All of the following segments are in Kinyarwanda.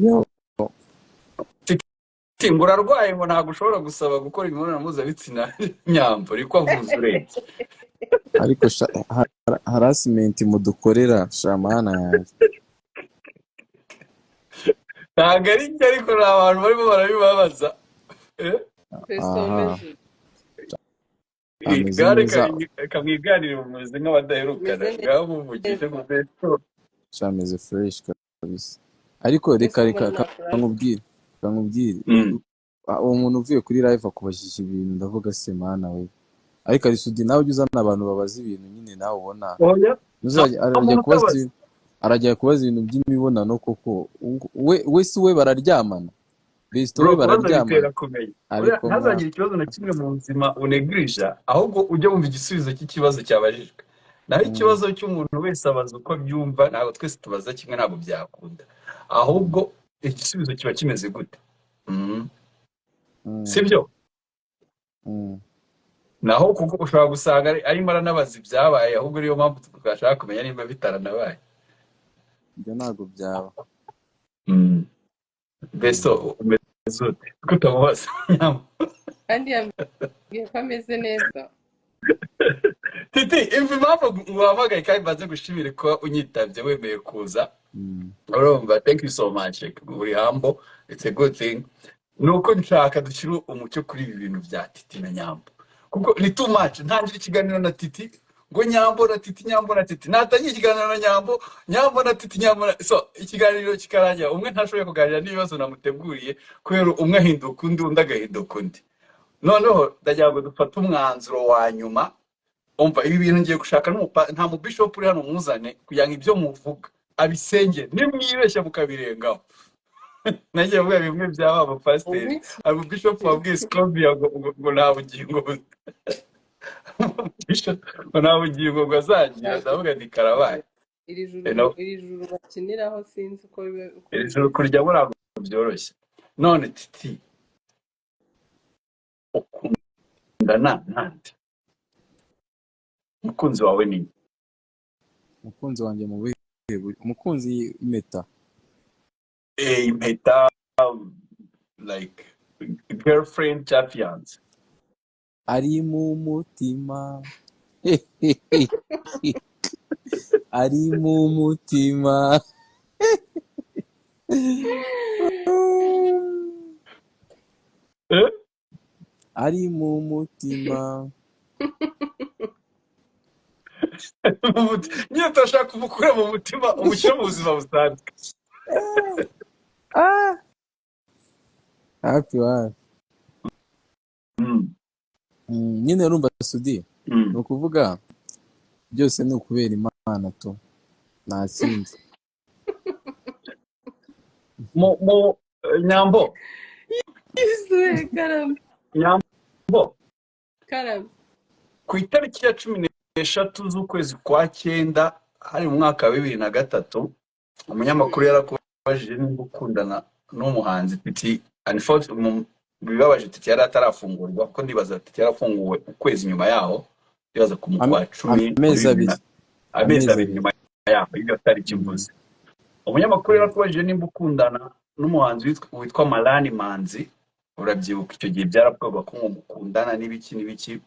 yo Titi ngo urarwaye ngo ntabwo ushobora gusaba gukora imibonano mpuzabitsina nyambo ariko avuze urebye. ariko harassment mudukorera shamana yanjye. Ntabwo ari njye ariko ni abantu barimo barabibabaza. Aha Twesomeje. ameze Igare neza kamwiganire mumeze nk'abadaherukana Meze ngaho muvugije neza. mu beto. cameze fresh kabisa. Ariko reka Mbese umuntu kankubwire uwo muntu uvuye kuri live akubajije ibintu ndavuga se mana we. Ariko ari Sudi nawe ujya uzana abantu babaza ibintu nyine nawe ubona Oya. arajya kubaza ibintu by'imibonano koko we si we bararyamana Besto we bararyamana ariko ntazagire ikibazo na kimwe mu buzima unegrija ahubwo ujye wumva igisubizo cy'ikibazo cyabajijwe. Naho ikibazo cy'umuntu wese abaza uko byumva, ntabwo twese tubaza kimwe, ntabwo byakunda, ahubwo igisubizo kiba kimeze gute. Sibyo? Naho kuko ushobora gusanga arimo aranabaza ibyabaye, ahubwo niyo mpamvu twashaka kumenya niba bitaranabaye. ibyo ntabwo byaba. Besto umeze ute kutamubaza kandi yambwiye ko ameze neza. Titi impamvu nguhamagaye kandi mbanze gushimire ko unyitabye wemeye kuza. Urumva, thank you so much, uri humble, it's a good thing. Nuko nshaka dushyira umucyo kuri ibi bintu bya Titi na Nyambo, kuko ni too much. Ntangira ikiganiro na Titi ngo Nyambo na Titi, Nyambo na Titi, natangiye ikiganiro na Nyambo, Nyambo na Titi, Nyambo na so ikiganiro kikarangira umwe ntashoboye kuganira n'ibibazo namuteguriye kubera umwe ahinduka undi, undi agahinduka undi. Noneho ndagira ngo dufate umwanzuro wa nyuma. Umva, ibi bintu ngiye gushaka nta mu bishop uri hano muzane kugira ngo ibyo muvuga abisenge nimwibeshya mukabirengaho. Nagiye vuga bimwe byaba abapasiteri, abo bishop wabwiye Scovia ngo nta bugingo nta bugingo ngo azagira, ndavuga ni karabaye. Iri juru bakiniraho sinzi uko iri juru kurya ntabwo byoroshye. None Titi ukundana nande? Umukunzi wawe ni Umukunzi wanjye mu bihe umukunzi impeta impeta, like girlfriend champions. ari mu mutima ari mu mutima ari mu mutima Niyo utashaka kumukura mu mutima umushyira mu buzima busanzwe. hafi wapi nyine urumva Sudi, ni ukuvuga byose ni ukubera Imana tu, nta kindi. Mu Nyambo, Isuye karame. Nyambo, Karame. ku itariki ya 13 z'ukwezi kwa 9 hari mu mwaka wa 2003 umunyamakuru yarakubajije niba ukundana n'umuhanzi Titi. Bibabaje Titi yari atarafungurwa, kuko ndibaza Titi yarafunguwe ukwezi nyuma yaho, ndibaza ku mukwa 10 amezi abiri nyuma yaho, iyo tariki mvuze. Umunyamakuru yarakubajije niba ukundana n'umuhanzi witwa Marani Manzi. Urabyibuka icyo gihe byaravugaga ko mukundana n'ibiki,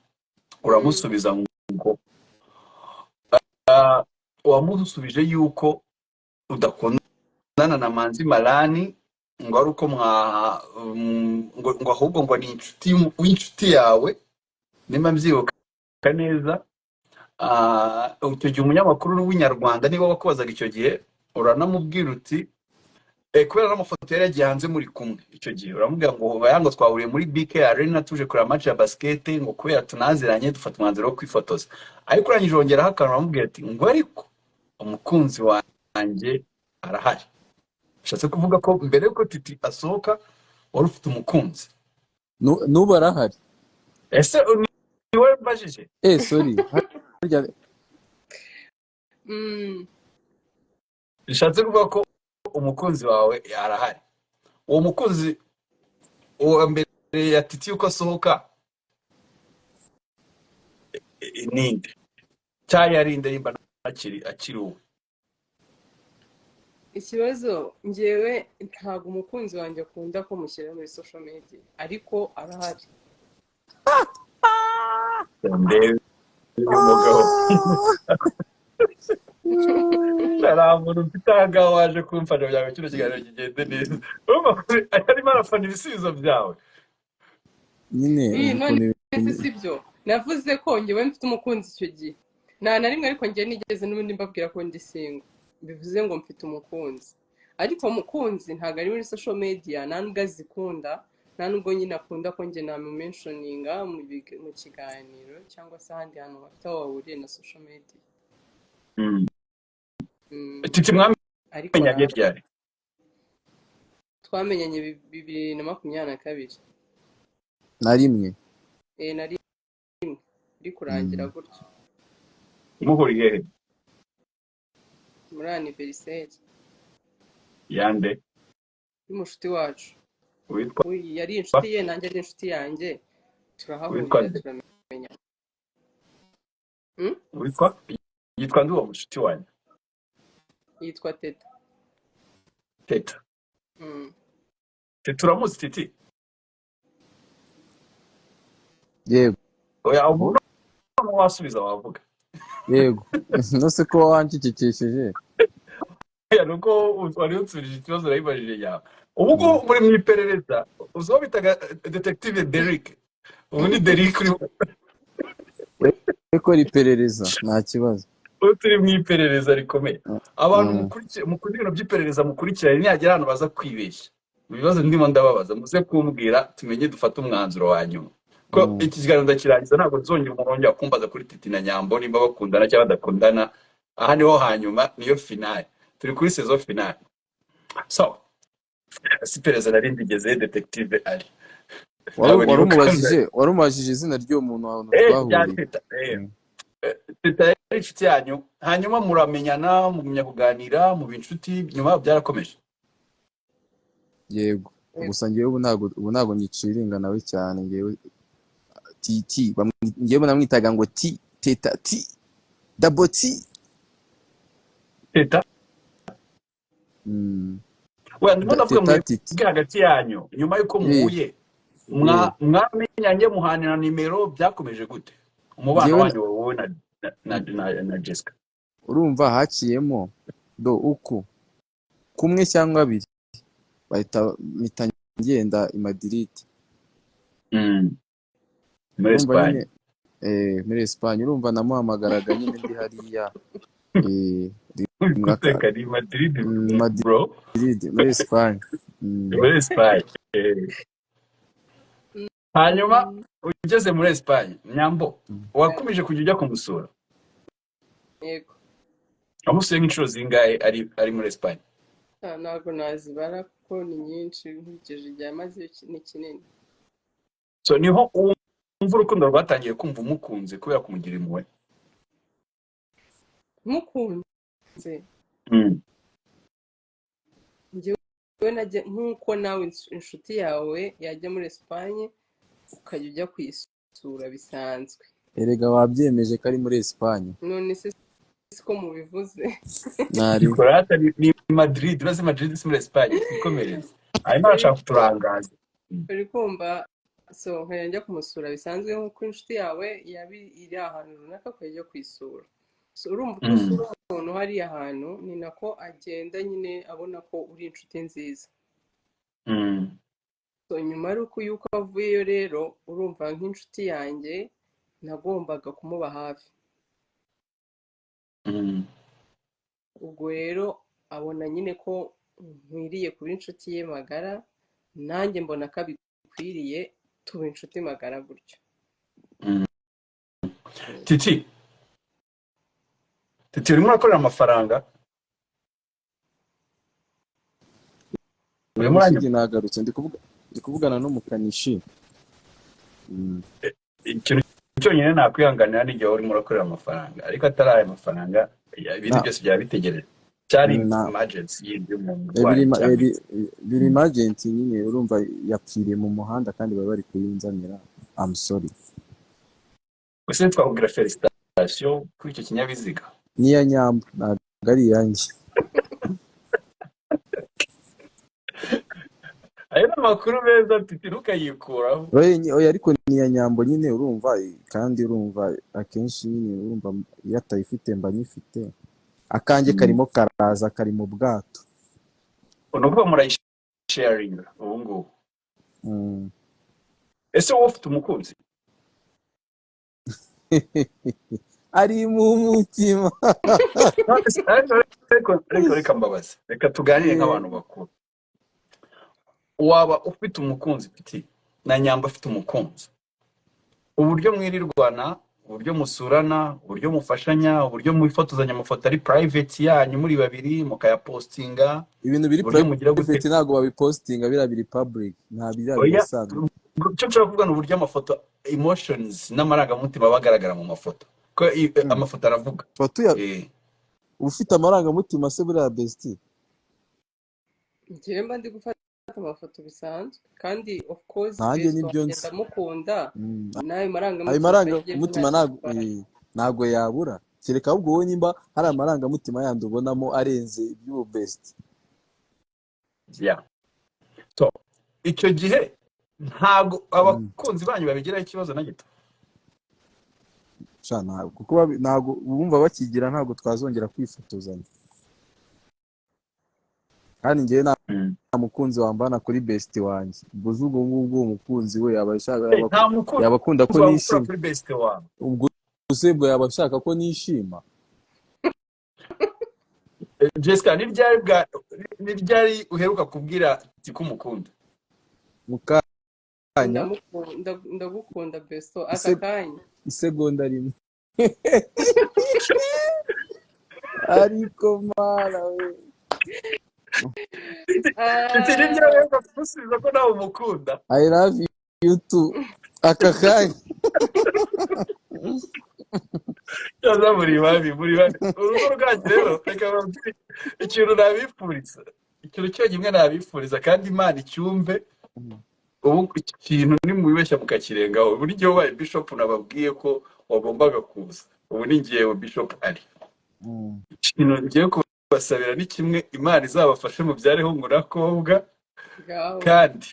uramusubiza ngo wamusubije yuko udakundana na Manzi Marani, ngo ari uko ngo ahubwo ngo ni inshuti yawe, nimba mbyibuka neza. Icyo gihe umunyamakuru w'inyarwanda niba wakubazaga icyo gihe, uranamubwira uti kubera n'amafoto yari yagiye hanze muri kumwe icyo gihe, uramubwira ngo twahuriye muri BK Arena tuje kureba match ya basket, ngo kubera tunaziranye dufata umwanzuro wo kwifotoza. Ariko urangije wongeraho akantu uramubwira ati ngo ariko umukunzi wanjye arahari. Ushatse kuvuga ko mbere yuko Titi asohoka wari ufite umukunzi? N'ubu arahari. Ese ni wowe mbajije? Sorry. Ushatse kuvuga ko umukunzi wawe arahari? Uwo mukunzi uwa mbere ya Titi yuko asohoka ninde? Cyari yarinde nimba akiri uwe? ikibazo njyewe ntabwo umukunzi wanjye akunda ko mushyira muri social media ariko arahari. ndebe umugabo naramuntu mfite aha waje kumfasha byawe kino kiganiro kigende neza urumva arimo arafana ibisubizo byawe nyine none si byo navuze ko njyewe mfite umukunzi icyo gihe na rimwe ariko njye nigeze n'ubundi mbabwira ko ndi single bivuze ngo mfite umukunzi ariko umukunzi ntabwo ari muri social media nta nubwo azikunda nta nubwo nyine akunda ko njye namumentioninga mu kiganiro cyangwa se ahandi hantu bafite aho bahuriye na social media. Titi mwamenyanye ryari? Twamenyanye 2022 na rimwe. Na rimwe iri kurangira gutyo. Muhuriye he? Muri anniversaire yande y'umushuti wacu. Witwa yari inshuti ye nanjye ari inshuti yanjye turahahurira turamenya. Witwa yitwa nduwo mushuti wanyu? Yitwa Teta. Teta. Teta uramuzi Titi? Yego. Oya umuntu wasubiza wavuga. Yego. Nose ko wancikikishije. Ya nuko wari utsubirije ikibazo urayibajije yawe. Ubwo muri mu iperereza uzo bitaga detective Derrick. Ubu ni Derrick uri ko riperereza nta kibazo. Turi mu iperereza rikomeye. Abantu mukurikiye by'iperereza mukurikiranye ntiyagera hano baza kwibeshya. Mu bibazo ndimo ndababaza muze kumbwira tumenye dufata umwanzuro wa nyuma. Ko iki kiganiro ndakirangiza ntabwo nzongera umuntu akumbaza kuri Titi na Nyambo nimba bakundana cyangwa badakundana. Aha niho hanyuma niyo finale. Turi kuri saison finale. So iperereza narindi igeze detective ari. Warumubajije izina ry'uwo muntu wawe twahuriye. Teta yari inshuti yanyu hanyuma muramenyana mugumya kuganira mu binshuti nyuma byarakomeje. Yego gusa ngewe ubu ntago nyiciringa nawe cyane ngewe Titi ngewe namwitaga ngo Teta double T Teta. Wenda ndimo ndavuga mu hagati yanyu nyuma yuko muhuye mwamenyanye muhanira nimero byakomeje gute? Umubano wanyu wowe na Jessica. Urumva haciyemo uku kumwe cyangwa abiri bahita ngenda i Madrid. Muri Espagne. Muri Espagne urumva namuhamagaraga nyine ndi hariya Madrid bro. Muri Espagne. Muri Espagne. Hanyuma ugeze muri Espagne Nyambo wakomeje kujya ujya kumusura? Yego. Amusuye nk'inshuro zingahe ari muri Espagne? Ntabwo nazibara kuko ni nyinshi nkurikije igihe amaze ni kinini. So niho umva urukundo rwatangiye kumva umukunze kubera kumugira impuhwe? Mukunze njyewe najye nk'uko nawe inshuti yawe yajya muri Espagne ukajya ujya kwisura bisanzwe. Erega wabyemeje ko ari muri Espagne. None se siko mubivuze. Nari korata ni Madrid, urazi Madrid si muri Espagne ikomereza. Arimo arashaka kuturangaza. Uri kumva so nkajya kumusura bisanzwe nk'uko inshuti yawe yabi iri ahantu runaka kujya kwisura. So urumva ko usura umuntu hari ahantu ni nako agenda nyine abona ko uri inshuti nziza. So nyuma y'uko yuko avuyeyo rero urumva nk'inshuti yanjye nagombaga kumuba hafi. Ubwo rero abona nyine ko nkwiriye kuba inshuti ye magara nanjye mbona ko abikwiriye tuba inshuti magara gutyo. Titi urimo urakorera amafaranga? Nagarutse ndi kuvugana n'umukanishi. Ikintu cyonyine nakwihanganira n'igihe urimo urakorera amafaranga ariko atari aya mafaranga ibindi byose byaba bitegereje. Cyari emergency y'umuntu. Biri emergency nyine urumva yapfiriye mu muhanda kandi bari kuyinzanira. I'm sorry. Gusa twakubwira felicitation kuri icyo kinyabiziga. Niya Nyambo ntabwo ari yanjye. amakuru meza Titi ntukayikuraho. oya ariko ni iya nyambo nyine urumva, kandi urumva akenshi nyine urumva iyo atayifite mba nyifite, akanjye karimo karaza, kari mu bwato. Unuvuga murayisharinga ubu ngubu. Mm. Ese wowe ufite umukunzi? ari mu mutima. Reka mbabaze, reka tuganire nk'abantu bakuru. Waba ufite umukunzi Titi na nyamba afite umukunzi, uburyo mwirirwana, uburyo musurana, uburyo mufashanya, uburyo mwifotozanya amafoto ari private yanyu muri babiri mukayapostinga, ibintu biri uburyo mugira private gute? ntabwo babipostinga, biriya biri public, nta biriya Oya, birasanzwe. cyo nshobora kuvuga ni uburyo amafoto emotions n'amarangamutima bagaragara mu mafoto ko amafoto aravuga. Foto ya ufite amarangamutima se buriya bestie? njyewe mba ndi gufata amafoto bisanzwe, kandi of course nanjye best nibyo wanjye nzi. ndamukunda, nawe ayo marangamutima marangamutima ntabwo yabura, kereka ahubwo wowe nimba hari amarangamutima yandi ubonamo arenze iby'ubu best. Yeah. So icyo gihe ntabwo abakunzi banyu babigiraho ikibazo na gito. kuko ntabwo bumva bakigira, ntabwo twazongera kwifotozanya. kandi njyewe nta mukunzi wambana kuri best wanjye, ubwo ngubwo umukunzi we yaba akunda ko nishima kuri best wawe, ubwo usebwe yaba ashaka ko nishima. Jessica ni ryari uheruka kubwira tikumukunda? Mukanya ndagukunda besto aka kanya isegonda rimwe. ariko mara we Titi ni ryari uheruka kumusubiza ko nawe umukunda? I love you too aka kanya. Yaza muri babi urugo rwanjye rero, reka babwire ikintu nabifuriza, ikintu cyonyine nabifuriza kandi Imana icyumve. Ubu ikintu nimubibeshya mukakirengaho, buri gihe wabaye bishop nababwiye ko wagombaga kuza, ubu ni ngewe bishop ari. Ikintu ngiye kubasabira ni kimwe, Imana izabafashe mubyareho murakobwa, kandi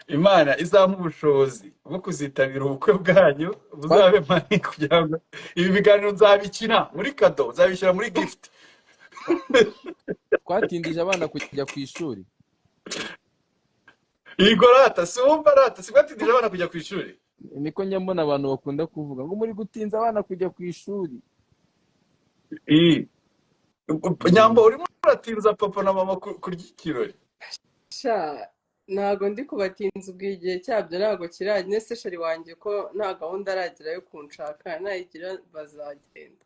Imana izamuha ubushobozi bwo kuzitabira ubukwe bwanyu, buzabe mani, kugira ngo ibi biganiro nzabikina muri kado, nzabishyira muri gift. twatindije abana kujya ku ishuri. Yego rata, sumva rata, twatindije abana kujya ku ishuri. Niko nyamona abantu bakunda kuvuga ngo muri gutinza abana kujya ku ishuri. Nyambo urimo uratinza papa na mama kurya ikirori. ntago ndi kubatinza, ubwigihe cyabyo ntago kirajya. Nese sheri wanjye ko nta gahunda aragira yo kunshaka, nayigira bazagenda.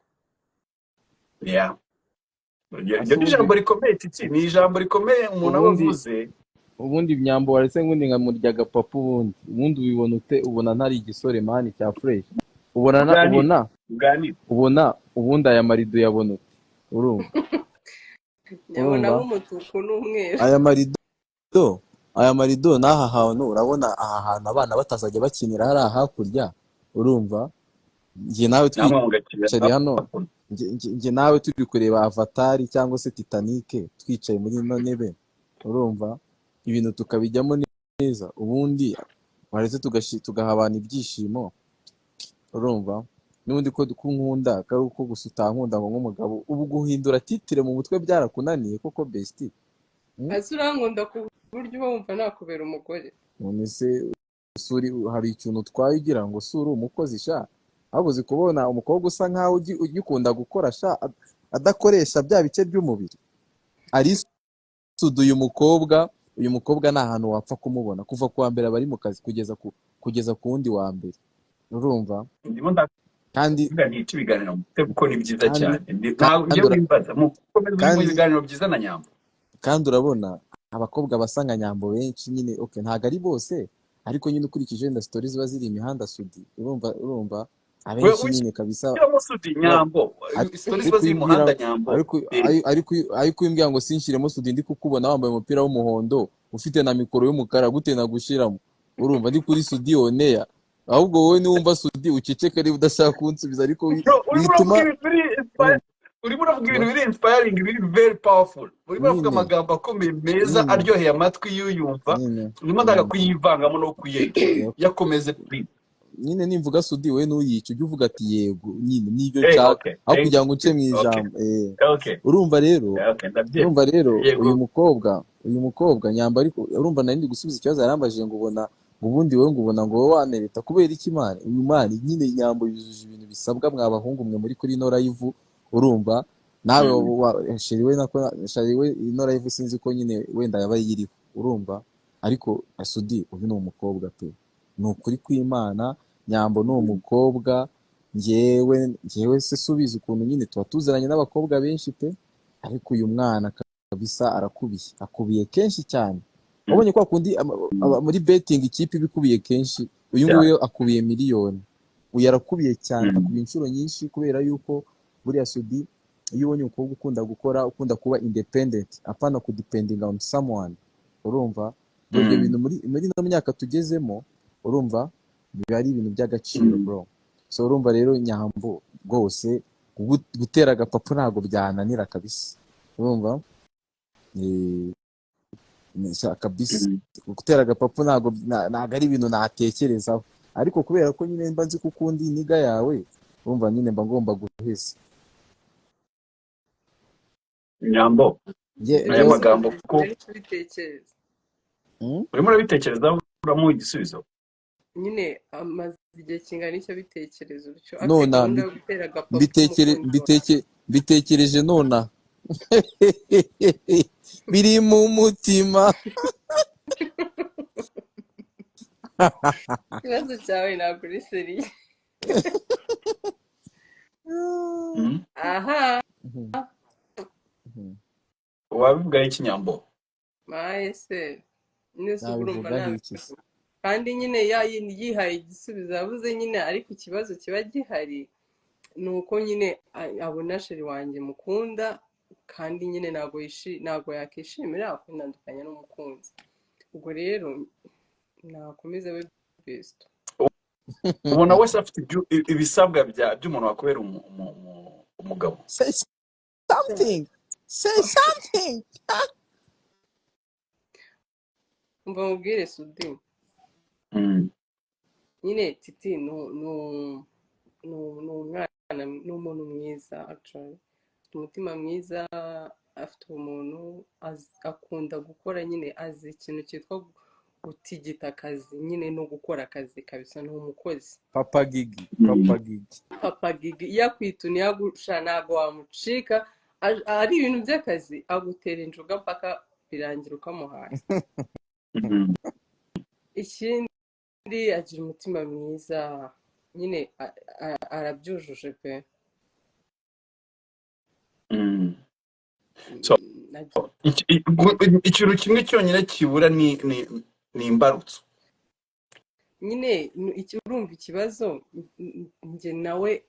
Iryo ni ijambo rikomeye Titi, ni ijambo rikomeye umuntu aba avuze. Ubundi Nyambo waretse ngundi nkamuryaga papa, ubundi ubibona ute? Ubona ntari igisore mani cya fresh? ubona ubundi aya marido yabona ute? urumva nyabona nk'umutuku n'umweru. aya marido n'aha hantu urabona, aha hantu abana batazajya bakinira hari hakurya, urumva. Njye nawe twicaye hano, njye nawe turi kureba Avatar cyangwa se Titanic, twicaye muri ino ntebe, urumva, ibintu tukabijyamo neza. Ubundi waretse tugaha abantu ibyishimo, urumva. N'ubundi ko nkunda kari uko gusa utankunda ngo nk'umugabo, ubu guhindura titire mu mutwe byarakunaniye koko bestie? Ase urankunda ku buryo uba wumva nakubera umugore? None se hari ikintu utwaye ugira ngo suri umukozi sha? Ahubwo uzi kubona umukobwa usa nkaho ugikunda gukora sha, adakoresha bya bice by'umubiri. Ari uyu mukobwa nta hantu wapfa kumubona, kuva ku wa mbere bari mu kazi kugeza ku wundi wa mbere, urumva. Kandi ibiganiro kuko ni byiza cyane, ntabwo ugiye kwimbaza mu biganiro byiza na Nyambo. Kandi urabona abakobwa basa nka Nyambo benshi nyine, okay, ntago ari bose, ariko nyine ukurikije wenda stories ziba ziri imihanda sudi, urumva abenshi nyine kabisa. Nyambo stories ziba ziri imihanda Nyambo, ariko imbwa ngo sinshiremo sudi, ndi kukubona wambaye umupira w'umuhondo ufite na mikoro y'umukara, gute nagushiramo? Urumva ndi kuri sudi oneya. Ahubwo wowe niwumva sudi uceceka, ari udashaka kunsubiza, ariko urimo uravuga ibintu What? biri inspiring, biri very powerful, urimo uravuga nyine amagambo akomeye meza nyine aryoheye amatwi y'uyumva, nyine urimo ndaga kuyivangamo no kuyenga. Yep. Yakomeze please. nyine nimvuga Sudi we nuyica ujye uvuga ati yego nyine nibyo nshaka Okay, aho thank kugira ngo uce you. mu Okay, ijambo okay, urumva rero okay, ndabyemera. uyu Yego. mukobwa nyamba ariko urumva nari ndi gusubiza ikibazo yarambajije ngo ubona ngo ubundi wowe ngo ubona ngo wowe wanereta kubera iki Imana uyu Imana nyine nyambo yujuje ibintu bisabwa mwa bahungu mwe muri kuri ino live urumva nawe sheriwe ino live sinzi ko nyine wenda yaba yiriho urumva ariko Sudi uyu ni umukobwa pe ni ukuri kw'Imana nyambo ni umukobwa njyewe se subiza ukuntu nyine tuba tuziranye n'abakobwa benshi pe ariko uyu mwana kabisa akubiye kenshi cyane wabonye kwa kundi muri betting ikipe ibikubiye kenshi uyu nguyu akubiye miliyoni uyu arakubiye cyane akubiye inshuro nyinshi kubera yuko buriya Sudi iyo ubonye umukobwa ukunda kuba independent apana kudepending on someone urumva ibyo bintu muri no myaka tugezemo urumva biba ari ibintu by'agaciro bro so urumva rero nyambo rwose gutera agapapu ntabwo byananira kabisa urumva kabisa gutera agapapu ntabwo ari ibintu natekerezaho ariko kubera ko nyine mba nzi ko ukundi iniga yawe urumva nyine mba ngomba guheza Nyambo aya magambo ko urimo urabitekereza uramuha igisubizo nyine amaze igihe kingana icyo bitekereza utyo nona mbitekereje nona biri mu mutima ikibazo cyawe ntabwo uri seriye aha wabivugaho iki Nyambo maye se nese urumva nawe kandi nyine yihaye igisubizo yavuze nyine ariko ikibazo kiba gihari ni uko nyine abona sheri wanjye mukunda kandi nyine ntabwo yakishimira kwitandukanya n'umukunzi ubwo rero nakomeza we best ubona wese afite ibisabwa by'umuntu wakubera umugabo. Say something umva mubwire Sudi nyine Titi ni umwana ni umuntu mwiza actually umutima mwiza afite umuntu akunda gukora nyine azi ikintu cyitwa gutigita akazi nyine no gukora akazi kabisa n'umukozi papa gigi iyo akwituniye agusha ntabwo wamucika ari ibintu by'akazi agutera injuga mpaka birangira ukamuhaye ikindi agira umutima mwiza nyine arabyujuje pe ikintu kimwe cyonyine kibura ni imbarutso nyine urumva ikibazo njye nawe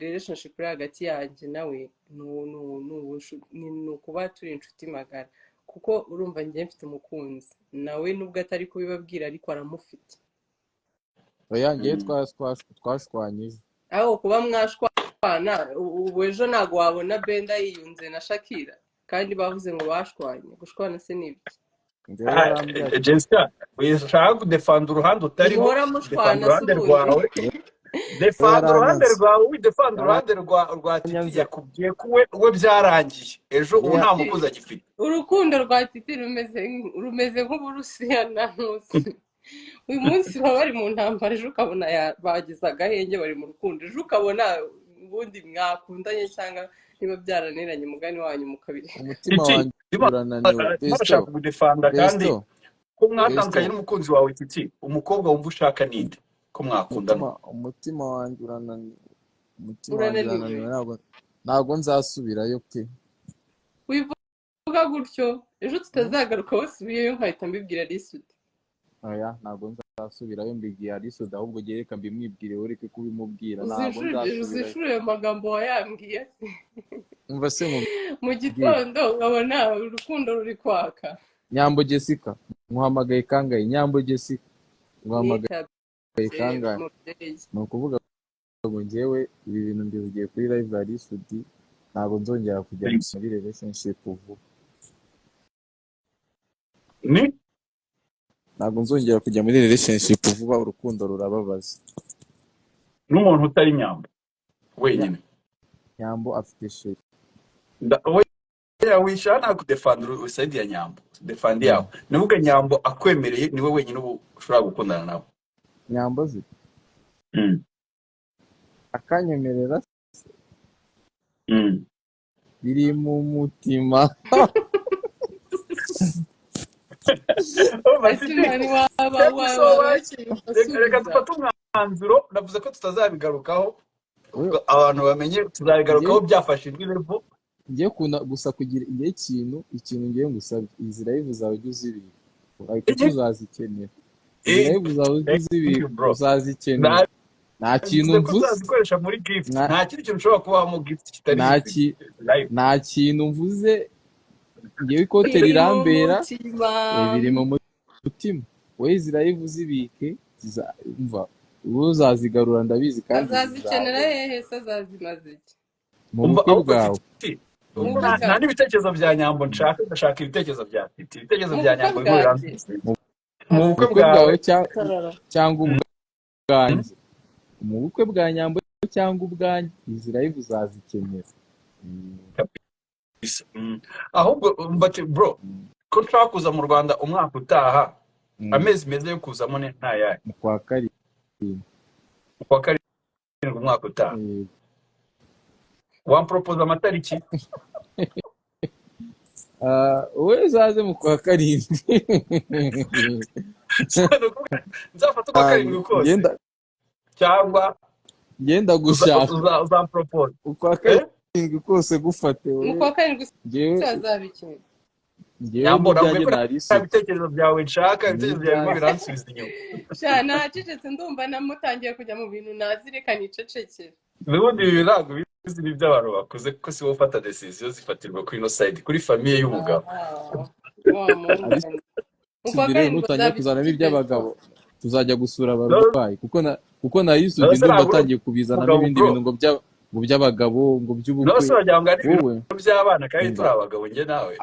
relationship hagati yanjye nawe ni ukuba turi inshuti magara kuko urumva njye mfite umukunzi nawe nubwo atari kubibabwira ariko aramufite oya njye twashwanyije aho kuba mwashwana ubu ejo ntabwo wabona Benda yiyunze na Shakira kandi bavuze ngo bashwanye gushwana se n'ibiki Jessica wishaka kudefanda uruhande utariho defanda uruhande rwawe defanda uruhande rwawe defanda uruhande rwa Titi yakubwiye ko we byarangiye ejo ubu nta mukozi agifite urukundo rwa Titi rumeze nk'Uburusiya na Rusi uyu munsi baba bari mu ntambara ejo ukabona bagize agahenge bari mu rukundo ejo ukabona ubundi mwakundanye cyangwa niba byaraniranye umugani wanyu mukabiri umutima wanjye urananiwe bashaka kudefanda kandi ko mwatandukanye n'umukunzi wawe Titi umukobwa wumva ushaka ninde ko mwakundana umutima wanjye urananiwe ntabwo nzasubirayo pe wivuga gutyo ejo tutazagaruka wasubiyeyo nkahita mbibwira Risudi oya ntabwo nzasubirayo mbibwira Risudi ahubwo gereka mbimwibwire ureke kubimubwira ntabwo nzasubirayo uzishure ayo magambo wayambwiye umva se mu gitondo nkabona urukundo ruri kwaka Nyambo Jessica muhamagaye kangahe Nyambo Jessica muhamagaye kangahe ni ukuvuga ngo njyewe ibi bintu mbivugiye kuri live ya Risudi ntabwo nzongera kujya muri relationship vuba. ni Ntabwo nzongera kujya muri relationship vuba, urukundo rurababaza. n'umuntu utari nyambo wenyine. Nyambo afite sheri. Wishaka ntabwo defanda usayidi ya nyambo, defandi yawe nivuga nyambo akwemereye niwe wenyine ubu ushobora gukundana nawe. Nyambo ze akanyemerera biri mu mutima. Reka dufate umwanzuro, navuze ko tutazabigarukaho, abantu bamenye tuzabigarukaho byafashe indi level. Ngiye gusa kugira ikintu ngiye ngusabye, izi live zawe ujye uzibika ariko tuzazikenera. Izi live zawe ujye uzibika uzazikenera. Nta kintu mvuze uzazikoresha muri gift, nta kindi kintu ushobora kubamo gift kitari nta kintu mvuze. Ngiye ikote rirambera biri mu mutima. Wowe izi live uzibike, umva uzazigarura ndabizi kandi azazikenera hehe se azazimaze iki mu bukwe bwawe. Nta n'ibitekerezo bya nyambo nshaka, ndashaka ibitekerezo bya Titi. Ibitekerezo bya nyambo bihurira mu bukwe bwawe cyangwa ubwanjye. Mu bukwe bwa nyambo cyangwa ubwanjye, izi live uzazikenera. Ahubwo mbati bro, ko nshaka kuza mu Rwanda umwaka utaha, amezi meza yo kuzamo ni ntayahe? Mu kwa karindwi umwaka utaha. Wampropose amatariki? wowe uzaze mu kwa karindwi. Nzafata ukwa karindwi kose cyangwa ngenda gushaka uzampropose ukwa karindwi kose gufate. mu kwa karindwi uzabikina. Nyambo nabwo ibitekerezo byawe nshaka, ibitekerezo byawe biransubiza inyuma. Sha nacecetse ndumva namutangiye kujya mu bintu nazireka nicecekera. N'ubundi ibi ntabwo bizi n'iby'abantu bakuze, kuko si wowe ufata decision zifatirwa kuri ino side, kuri famiye y'umugabo. Tugire mutangiye kuzanamo iby'abagabo, tuzajya gusura abarwayi kuko nayisugi ndumva atangiye kubizanamo ibindi bintu ngo by'abagabo ngo by'ubukwe. Nose wagira ngo ari ibintu by'abana kandi turi abagabo njye nawe.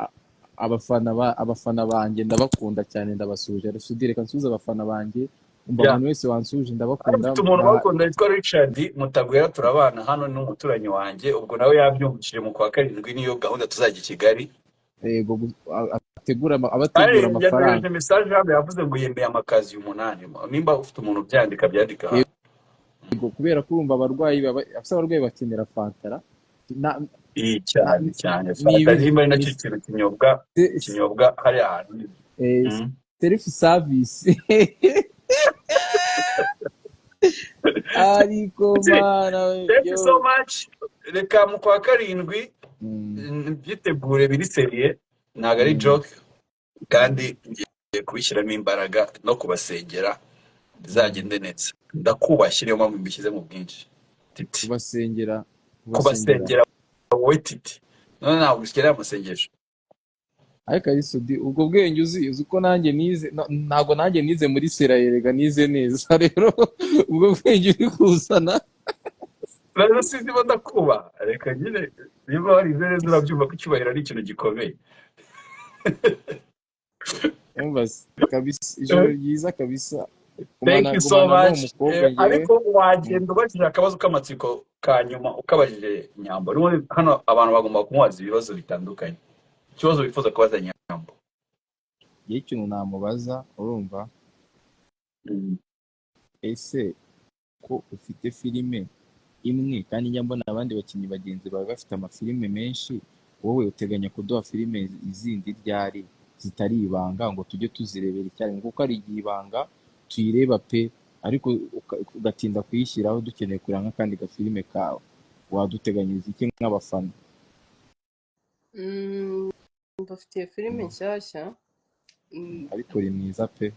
Abafana banjye ndabakunda cyane, ndabasuje. Rusudire reka nsuze abafana banjye, umva umuntu wese wansuje ndabakunda. Umuntu bakunda yitwa Richard Mutagwera, turabana hano n'umuturanyi wanjye, ubwo nawe yabyumvishije mu kwa karindwi niyo gahunda tuzajya i Kigali. Yego abategura amafaranga. Yaje message hano yavuze ngo yemeye amakazi 8. Nimba ufite umuntu byandika hano. Yego kubera ko urumva abarwayi bakenera fantara. cyane nimba na cyiciro kinyobwa hari ahantu self service. Ariko mana, thank you so much. Reka mu kwa karindwi byitegure biri seriye, ntago ari joke, kandi ngiye kubishyiramo imbaraga no kubasengera bizagende neza. Ndakubashye niyo mpamvu mbishyize mu bwinshi. kubasengera wowe Titi, none ntabwo usigaye amasengesho. ariko Isudi ubwo bwenge uzi ko nanjye nize, ntago nanjye nize muri serayerega, nize neza rero ubwo bwenge uri kuzana rero sinzi ndakuba. Reka nyine niba warize neza urabyumva ko icyubahiro ari ikintu gikomeye. Embassy kabisa, ijoro ryiza kabisa. Thank you so much. Ariko wagenda ubajije akabazo k'amatsiko ka nyuma ukabajije Nyambo. Hano abantu bagomba kumubaza ibibazo bitandukanye. Ikibazo bifuza kubaza Nyambo. Ye ikintu namubaza, urumva ese ko ufite filime imwe kandi njya mbona abandi bakinnyi bagenzi bawe bafite amafilime menshi, wowe uteganya kuduha filime izindi ryari zitari ibanga ngo tujye tuzirebera icyarimwe, kuko ari ibanga tuyireba pe ariko ugatinda kuyishyiraho dukeneye kureba nk'akandi gafilime kawe, waduteganyiriza iki nk'abafana? Mbafitiye filime nshyashya ariko uri mwiza pe.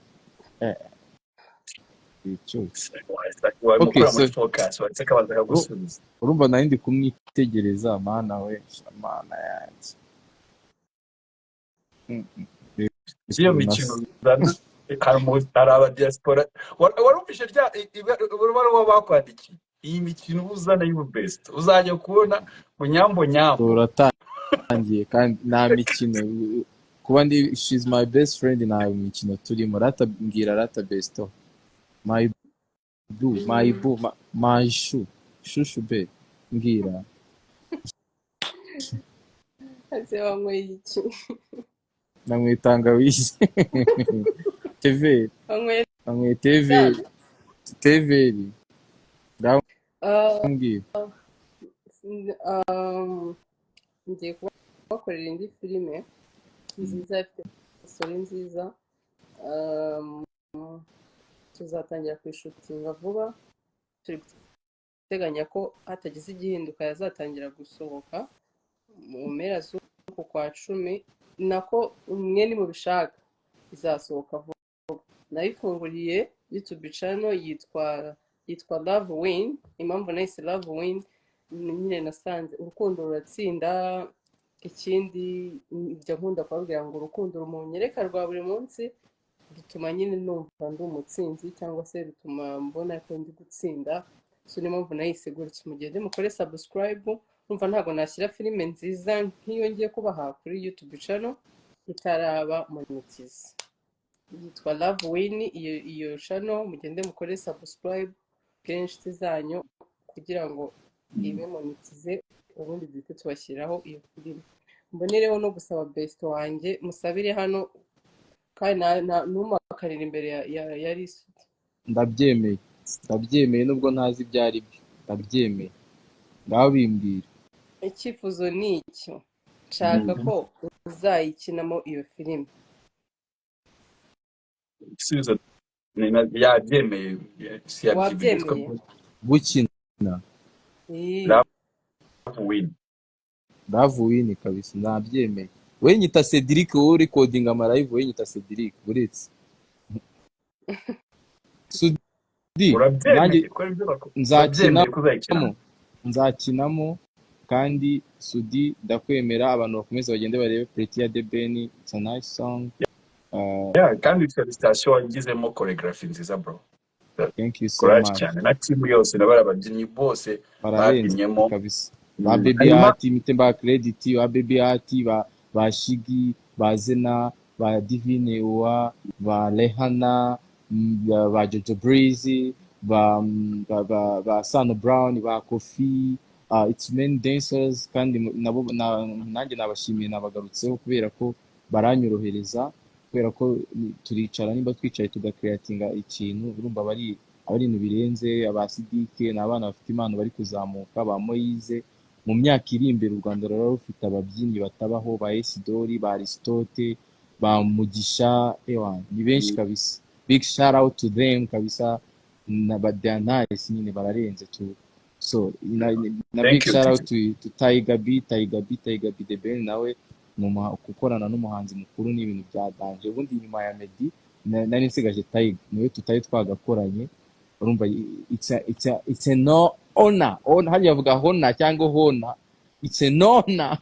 Urumva nari ndi kumwitegereza, mana we, mana yanjye. Iyo mikino hari aba diaspora warumvise rya baruwa bakwandikiye iyi mikino uba uzana y'ububest uzajya kubona mu nyambo nyambo. turatangiye kandi nta mikino kuba ndi she's my best friend, nta mikino turimo. Rata mbwira rata besto my boo my shushu be mbwira ese wanyweye iki? namwe tangawizi teveri wanyweye namwe teveri teveri Ah, mbwira ngiye kubakorera indi filime nziza ifite isori nziza. Um, tuzatangira kuyishutinga vuba, turi guteganya ko hatagize igihinduka yazatangira gusohoka mu mpera z'uku kwa cumi, nako mwe nimubishaka izasohoka vuba. Nayifunguriye YouTube channel yitwa Love Win. Impamvu nahise Love Win, nyine nasanze urukundo ruratsinda. Ikindi njya nkunda kubabwira ngo urukundo rumunyereka rwa buri munsi rutuma nyine numva ndi umutsinzi, cyangwa se rutuma mbona ko ndi gutsinda. So niyo mpamvu nahise gutya. Mugende mukore subscribe, numva ntabwo nashyira filime nziza nk'iyo ngiye kubaha kuri YouTube channel itaraba monetize. Yitwa Love Win iyo channel, mugende mukore subscribe bwira inshuti zanyu kugira ngo ibe monetize, ubundi duhite tubashyiraho iyo filime. Mbonereho no gusaba best wanjye musabire hano, kandi ntumakarire imbere ya Risudi. ndabyemeye nubwo ntazi ibyo ari byo, ndabyemeye. ngaho bimbwira Icyifuzo ni icyo, nshaka ko uzayikinamo iyo filime. Ibisubizo yabyemeye, Wabyemeye? gukina Love Win. Love Win kabisa ndabyemeye. We nyita Cedric, wowe recording amalive, we nyita Cedric uretse Sudi. Urabyemeye nzakinamo kandi Sudi ndakwemera. Abantu bakomeza bagende barebe Pretty ya The Ben, it's a nice song. kandi felicitation wagizemo choreography nziza bro. Thank you so much cyane na team yose n'abari ababyinnyi bose bararenze kabisa. Ba Baby Art mitemba credit, ba Baby Art ba Shigi, ba Zena, ba Divine Uwa, ba Lehana, ba Jojo Breezy, ba Sano Brown, ba Kofi, it's men dancers. kandi nabo nanjye nabashimiye, nabagarutseho kubera ko baranyorohereza, kubera ko turicara nimba twicaye tugakreatinga ikintu, urumva bari ibintu birenze. Abasidike ni abana bafite impano bari kuzamuka, ba Moise. Mu myaka iri imbere u Rwanda ruraba rufite ababyinnyi batabaho, ba Esidori, ba Aristote, ba Mugisha, ni benshi kabisa. Big shout out to them kabisa, na badanice nyine bararenze tu. So na big shout out to Tiger B The Ben, nawe gukorana n'umuhanzi mukuru ni ibintu byadanje. Ubundi nyuma ya Meddy nari nsigaje Tiger, niwe tutari twagakoranye. Urumva it's a no honor hariya bavuga hona cyangwa hona, it's a nona.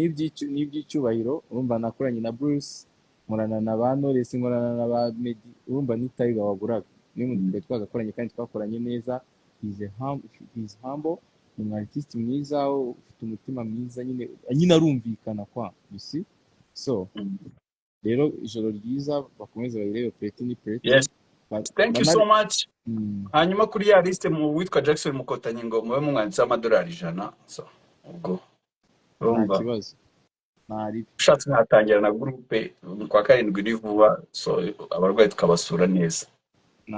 N'iby'icyubahiro. Urumva nakoranye na Bruce, nkorana na ba Knowless, nkorana na ba Meddy. Urumva ni Tiger waguraga, niyo muntu twari twagakoranye kandi twakoranye neza. He's humble, ni umu artist mwiza ufite umutima mwiza, nyine arumvikana kwa you see. So rero ijoro ryiza, bakomeze bayirebe. Pretty ni Pretty. Yes, thank you so much. Hanyuma kuri ya liste mu witwa Jackson Mukotanyi ngo mube mumwanditse amadolari 100. So ubwo nta kibazo, ntari ushatse natangira na groupe kwa karindwi ni vuba, so abarwayi tukabasura neza.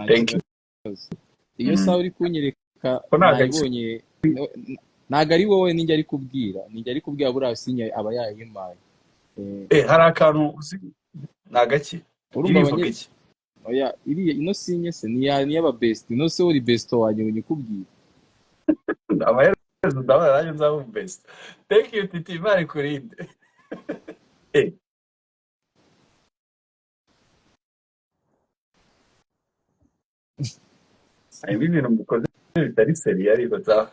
Thank you. Iyo sawa uri kunyereka nabonye, ntago ari wowe ninjye ari kubwira buriya sinya aba yayimaye. Hari akantu nagaki urumva iki? Oya, iriya ino sinye se ni aba best, ino se uri best wanjye unyikubwira. Abayerezo ndabara nzaho best. Thank you Titi, bari kurinde. Ibintu mukoze bitari seri ariko za